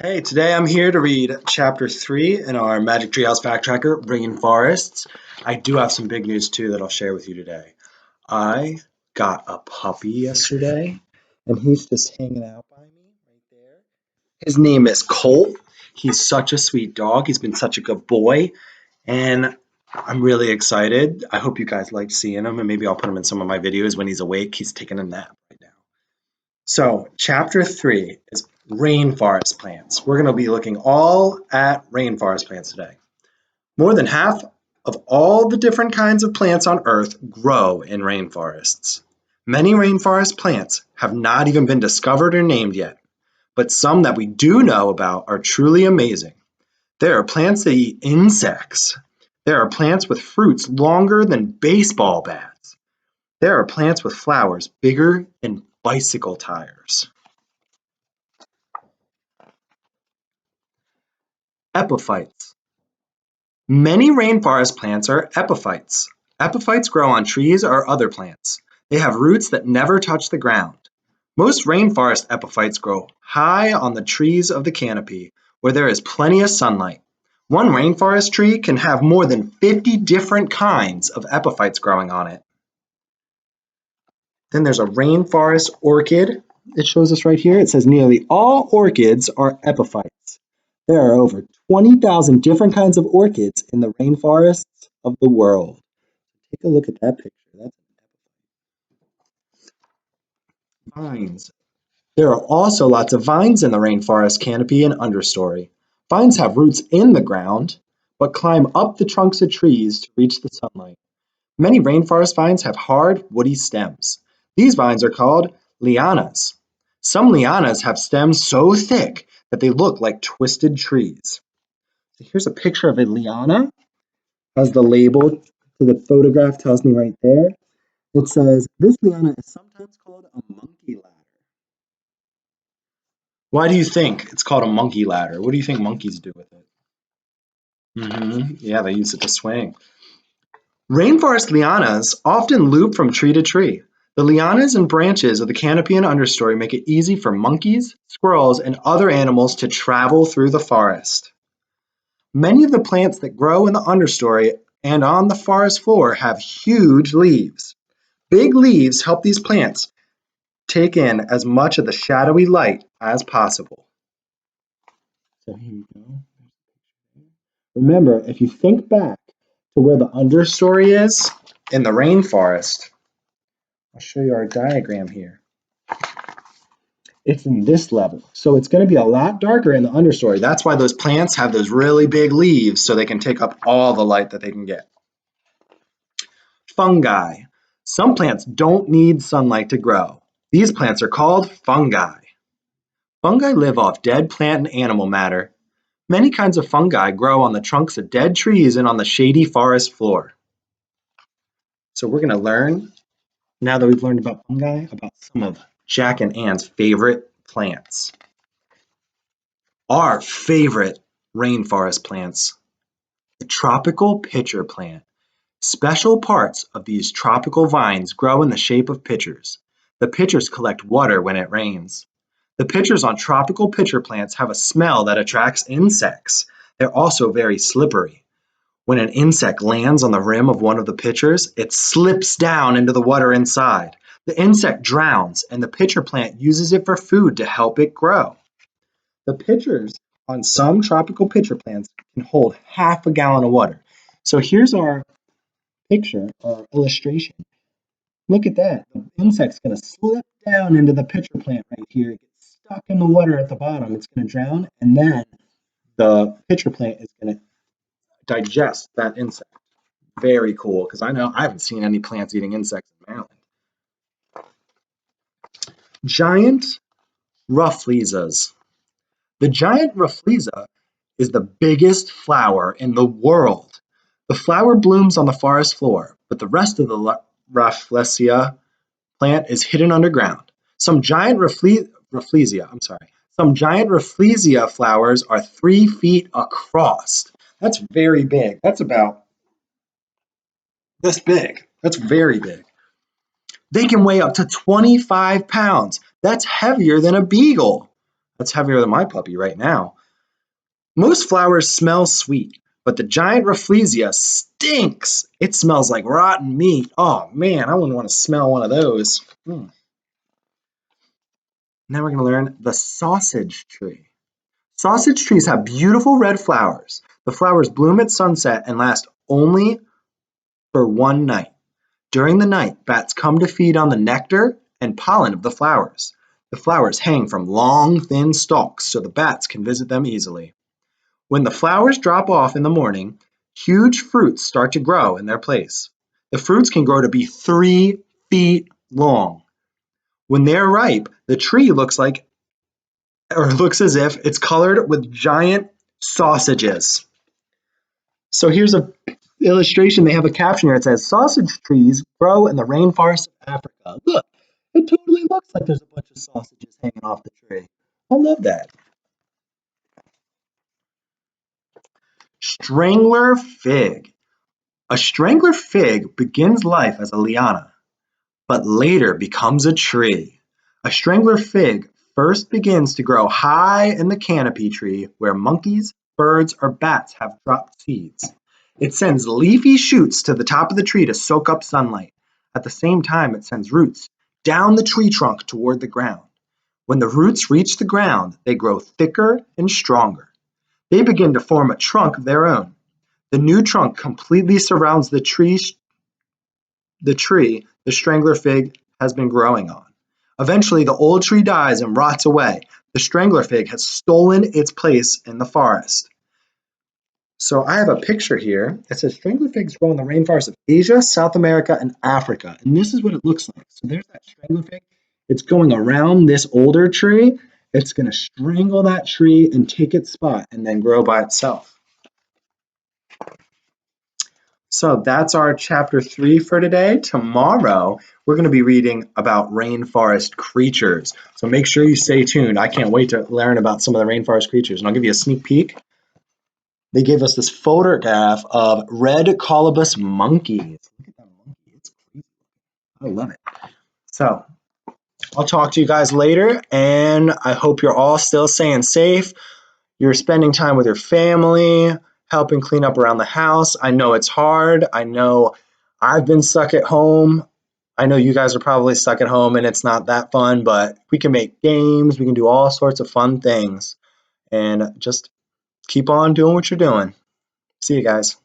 Hey, today I'm here to read chapter 3 in our Magic Treehouse Fact Tracker, Rainforests. I do have some big news too that I'll share with you today. I got a puppy yesterday, and he's just hanging out by me right there. His name is Colt. He's such a sweet dog. He's been such a good boy, and I'm really excited. I hope you guys like seeing him, and maybe I'll put him in some of my videos when he's awake. He's taking a nap right now. So, chapter 3 is rainforest plants. We're going to be looking all at rainforest plants today. More than half of all the different kinds of plants on Earth grow in rainforests. Many rainforest plants have not even been discovered or named yet, but some that we do know about are truly amazing. There are plants that eat insects. There are plants with fruits longer than baseball bats. There are plants with flowers bigger than bicycle tires. Epiphytes. Many rainforest plants are epiphytes. Epiphytes grow on trees or other plants. They have roots that never touch the ground. Most rainforest epiphytes grow high on the trees of the canopy, where there is plenty of sunlight. One rainforest tree can have more than 50 different kinds of epiphytes growing on it. Then there's a rainforest orchid. It shows us right here. It says nearly all orchids are epiphytes. There are over 20,000 different kinds of orchids in the rainforests of the world. Take a look at that picture. That's vines. There are also lots of vines in the rainforest canopy and understory. Vines have roots in the ground, but climb up the trunks of trees to reach the sunlight. Many rainforest vines have hard, woody stems. These vines are called lianas. Some lianas have stems so thick that they look like twisted trees. So here's a picture of a liana, as the label to the photograph tells me right there. It says, this liana is sometimes called a monkey ladder. Why do you think it's called a monkey ladder? What do you think monkeys do with it? Yeah, they use it to swing. Rainforest lianas often loop from tree to tree. The lianas and branches of the canopy and understory make it easy for monkeys, squirrels, and other animals to travel through the forest. Many of the plants that grow in the understory and on the forest floor have huge leaves. Big leaves help these plants take in as much of the shadowy light as possible. So here you go. Remember, if you think back to where the understory is in the rainforest, I'll show you our diagram here. It's in this level. So it's going to be a lot darker in the understory. That's why those plants have those really big leaves so they can take up all the light that they can get. Fungi. Some plants don't need sunlight to grow. These plants are called fungi. Fungi live off dead plant and animal matter. Many kinds of fungi grow on the trunks of dead trees and on the shady forest floor. So we're going to learn, now that we've learned about fungi, about some of Jack and Ann's favorite plants. Our favorite rainforest plants, the tropical pitcher plant. Special parts of these tropical vines grow in the shape of pitchers. The pitchers collect water when it rains. The pitchers on tropical pitcher plants have a smell that attracts insects. They're also very slippery. When an insect lands on the rim of one of the pitchers, it slips down into the water inside. The insect drowns, and the pitcher plant uses it for food to help it grow. The pitchers on some tropical pitcher plants can hold half a gallon of water. So here's our picture or illustration. Look at that. The insect's going to slip down into the pitcher plant right here, get stuck in the water at the bottom. It's going to drown, and then the pitcher plant is going to digest that insect. Very cool, because I know I haven't seen any plants eating insects in Maryland. Giant Rafflesias. The giant Rafflesia is the biggest flower in the world. The flower blooms on the forest floor, but the rest of the Rafflesia plant is hidden underground. Some giant Rafflesia flowers are 3 feet across. That's very big. That's about this big. That's very big. They can weigh up to 25 pounds. That's heavier than a beagle. That's heavier than my puppy right now. Most flowers smell sweet, but the giant Rafflesia stinks. It smells like rotten meat. Oh man, I wouldn't want to smell one of those. Now we're going to learn the sausage tree. Sausage trees have beautiful red flowers. The flowers bloom at sunset and last only for one night. During the night, bats come to feed on the nectar and pollen of the flowers. The flowers hang from long, thin stalks so the bats can visit them easily. When the flowers drop off in the morning, huge fruits start to grow in their place. The fruits can grow to be 3 feet long. When they are ripe, the tree looks as if it's colored with giant sausages. So here's a illustration. They have a caption here. It says, "Sausage trees grow in the rainforest of Africa." Look, it totally looks like there's a bunch of sausages hanging off the tree. I love that. Strangler Fig. A strangler fig begins life as a liana, but later becomes a tree. A strangler fig first begins to grow high in the canopy tree where monkeys, birds, or bats have dropped seeds. It sends leafy shoots to the top of the tree to soak up sunlight. At the same time, it sends roots down the tree trunk toward the ground. When the roots reach the ground, they grow thicker and stronger. They begin to form a trunk of their own. The new trunk completely surrounds the strangler fig has been growing on. Eventually, the old tree dies and rots away. The strangler fig has stolen its place in the forest. So I have a picture here. It says strangler figs grow in the rainforests of Asia, South America, and Africa. And this is what it looks like. So there's that strangler fig. It's going around this older tree. It's going to strangle that tree and take its spot and then grow by itself. So that's our chapter 3 for today. Tomorrow, we're going to be reading about rainforest creatures. So make sure you stay tuned. I can't wait to learn about some of the rainforest creatures. And I'll give you a sneak peek. They gave us this photograph of red colobus monkeys. Look at that monkey. It's crazy. I love it. So I'll talk to you guys later, and I hope you're all still staying safe. You're spending time with your family, helping clean up around the house. I know it's hard. I know I've been stuck at home. I know you guys are probably stuck at home and it's not that fun, but we can make games. We can do all sorts of fun things and just keep on doing what you're doing. See you guys.